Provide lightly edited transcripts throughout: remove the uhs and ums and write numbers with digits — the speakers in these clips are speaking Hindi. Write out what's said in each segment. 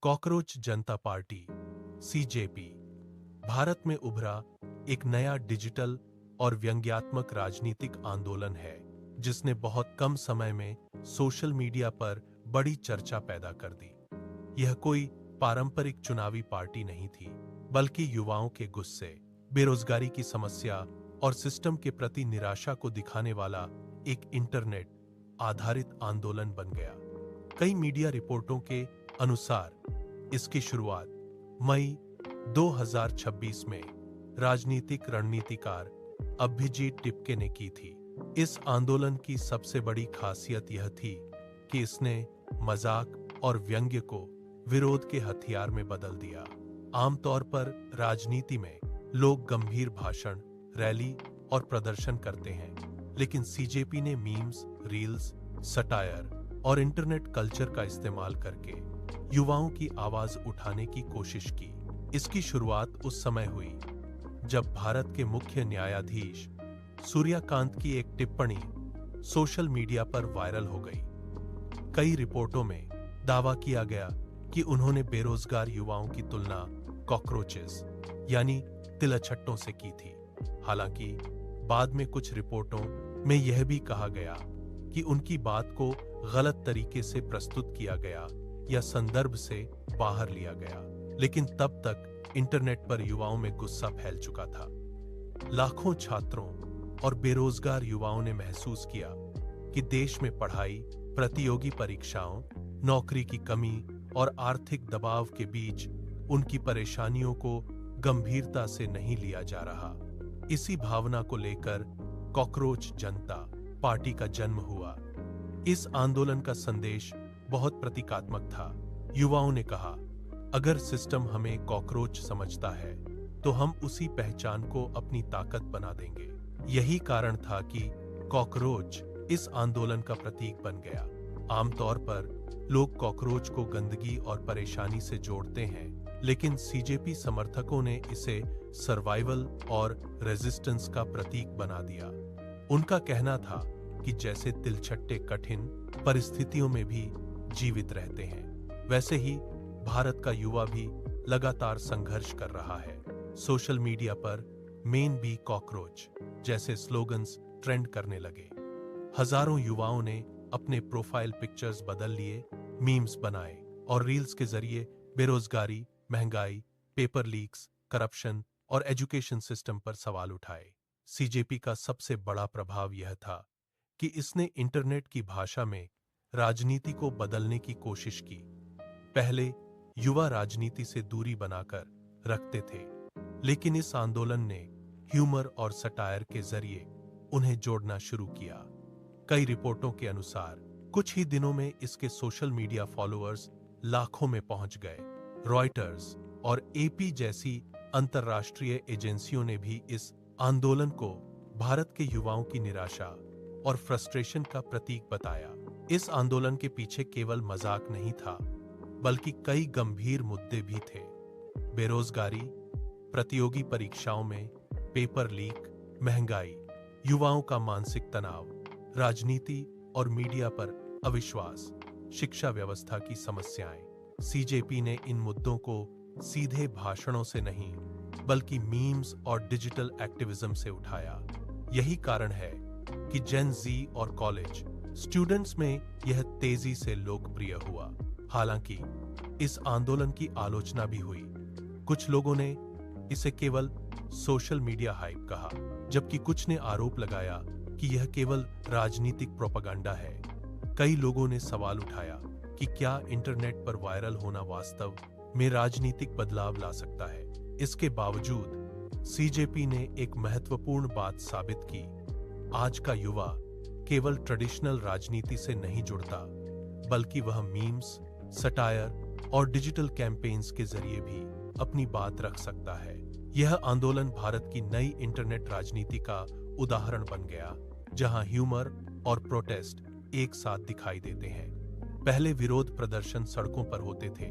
कॉकरोच जनता पार्टी सीजेपी भारत में उभरा एक नया डिजिटल और व्यंग्यात्मक राजनीतिक आंदोलन है जिसने बहुत कम समय में सोशल मीडिया पर बड़ी चर्चा पैदा कर दी। यह कोई पारंपरिक चुनावी पार्टी नहीं थी, बल्कि युवाओं के गुस्से, बेरोजगारी की समस्या और सिस्टम के प्रति निराशा को दिखाने वाला एक इंटरनेट आधारित आंदोलन बन गया। कई मीडिया रिपोर्टों के अनुसार इसकी शुरुआत मई 2026 में राजनीतिक रणनीतिकार अभिजीत टिपके ने की थी। इस आंदोलन की सबसे बड़ी खासियत यह थी कि इसने मजाक और व्यंग्य को विरोध के हथियार में बदल दिया। आमतौर पर राजनीति में लोग गंभीर भाषण, रैली और प्रदर्शन करते हैं, लेकिन सीजेपी ने मीम्स, रील्स, सटायर और इंटरनेट कल्चर का इस्तेमाल करके युवाओं की आवाज उठाने की कोशिश की। इसकी शुरुआत उस समय हुई जब भारत के मुख्य न्यायाधीश सूर्यकांत की एक टिप्पणी सोशल मीडिया पर वायरल हो गई। कई रिपोर्टों में दावा किया गया कि उन्होंने बेरोजगार युवाओं की तुलना कॉकरोचेस यानी तिलछट्टों से की थी। हालांकि बाद में कुछ रिपोर्टों में यह भी कहा गया कि उनकी बात को गलत तरीके से प्रस्तुत किया गया या संदर्भ से बाहर लिया गया, लेकिन तब तक इंटरनेट पर युवाओं में गुस्सा फैल चुका था। लाखों छात्रों और बेरोजगार युवाओं ने महसूस किया कि देश में पढ़ाई, प्रतियोगी परीक्षाओं, नौकरी की कमी और आर्थिक दबाव के बीच उनकी परेशानियों को गंभीरता से नहीं लिया जा रहा। इसी भावना को लेकर कॉकरोच जनता पार्टी का जन्म हुआ। इस आंदोलन का संदेश बहुत प्रतीकात्मक था। युवाओं ने कहा, अगर सिस्टम हमें कॉकरोच समझता है तो हम उसी पहचान को अपनी ताकत बना देंगे। यही कारण था कि कॉकरोच इस आंदोलन का प्रतीक बन गया। आमतौर पर लोग कॉकरोच को गंदगी और परेशानी से जोड़ते हैं, लेकिन सीजेपी समर्थकों ने इसे सर्वाइवल और रेजिस्टेंस का प्रतीक बना दिया। उनका कहना था कि जैसे तिलछट्टे कठिन परिस्थितियों में भी जीवित रहते हैं, वैसे ही भारत का युवा भी लगातार संघर्ष कर रहा है। सोशल मीडिया पर मेन बी कॉकरोच जैसे स्लोगन्स ट्रेंड करने लगे। हजारों युवाओं ने अपने प्रोफाइल पिक्चर्स बदल लिए, मीम्स बनाए और रील्स के जरिए बेरोजगारी, महंगाई, पेपर लीक्स, करप्शन और एजुकेशन सिस्टम पर सवाल उठाए। सीजेपी का सबसे बड़ा प्रभाव यह था कि इसने इंटरनेट की भाषा में राजनीति को बदलने की कोशिश की। पहले युवा राजनीति से दूरी बनाकर रखते थे, लेकिन इस आंदोलन ने ह्यूमर और सटायर के जरिए उन्हें जोड़ना शुरू किया। कई रिपोर्टों के अनुसार कुछ ही दिनों में इसके सोशल मीडिया फॉलोअर्स लाखों में पहुंच गए। रॉयटर्स और एपी जैसी अंतर्राष्ट्रीय एजेंसियों ने भी इस आंदोलन को भारत के युवाओं की निराशा और फ्रस्ट्रेशन का प्रतीक बताया। इस आंदोलन के पीछे केवल मजाक नहीं था, बल्कि कई गंभीर मुद्दे भी थे। बेरोजगारी, प्रतियोगी परीक्षाओं में पेपर लीक, महंगाई, युवाओं का मानसिक तनाव, राजनीति और मीडिया पर अविश्वास, शिक्षा व्यवस्था की समस्याएं। सीजेपी ने इन मुद्दों को सीधे भाषणों से नहीं, बल्कि मीम्स और डिजिटल एक्टिविज्म से उठाया। यही कारण है कि जेन जी और कॉलेज स्टूडेंट्स में यह तेजी से लोकप्रिय हुआ। हालांकि इस आंदोलन की आलोचना भी हुई। कुछ लोगों ने इसे केवल सोशल मीडिया हाइप कहा, जबकि कुछ ने आरोप लगाया कि यह केवल राजनीतिक प्रोपेगेंडा है। कई लोगों ने सवाल उठाया कि क्या इंटरनेट पर वायरल होना वास्तव में राजनीतिक बदलाव ला सकता है। इसके बावजूद सीजेपी ने एक महत्वपूर्ण बात साबित की। आज का युवा केवल ट्रेडिशनल राजनीति से नहीं जुड़ता, बल्कि वह मीम्स, सटायर और डिजिटल कैंपेन्स के जरिए भी अपनी बात रख सकता है। यह आंदोलन भारत की नई इंटरनेट राजनीति का उदाहरण बन गया, जहां ह्यूमर और प्रोटेस्ट एक साथ दिखाई देते हैं। पहले विरोध प्रदर्शन सड़कों पर होते थे,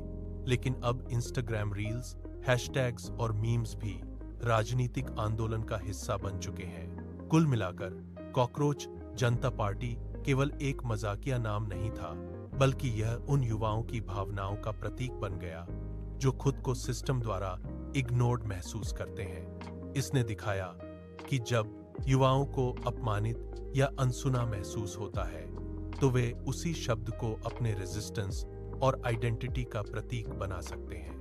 लेकिन अब इंस्टाग्राम रील्स, हैशटैग्स और मीम्स भी राजनीतिक आंदोलन का हिस्सा बन चुके हैं। कुल मिलाकर कॉकरोच जनता पार्टी केवल एक मजाकिया नाम नहीं था, बल्कि यह उन युवाओं की भावनाओं का प्रतीक बन गया जो खुद को सिस्टम द्वारा इग्नोर्ड महसूस करते हैं। इसने दिखाया कि जब युवाओं को अपमानित या अनसुना महसूस होता है तो वे उसी शब्द को अपने रेजिस्टेंस और आइडेंटिटी का प्रतीक बना सकते हैं।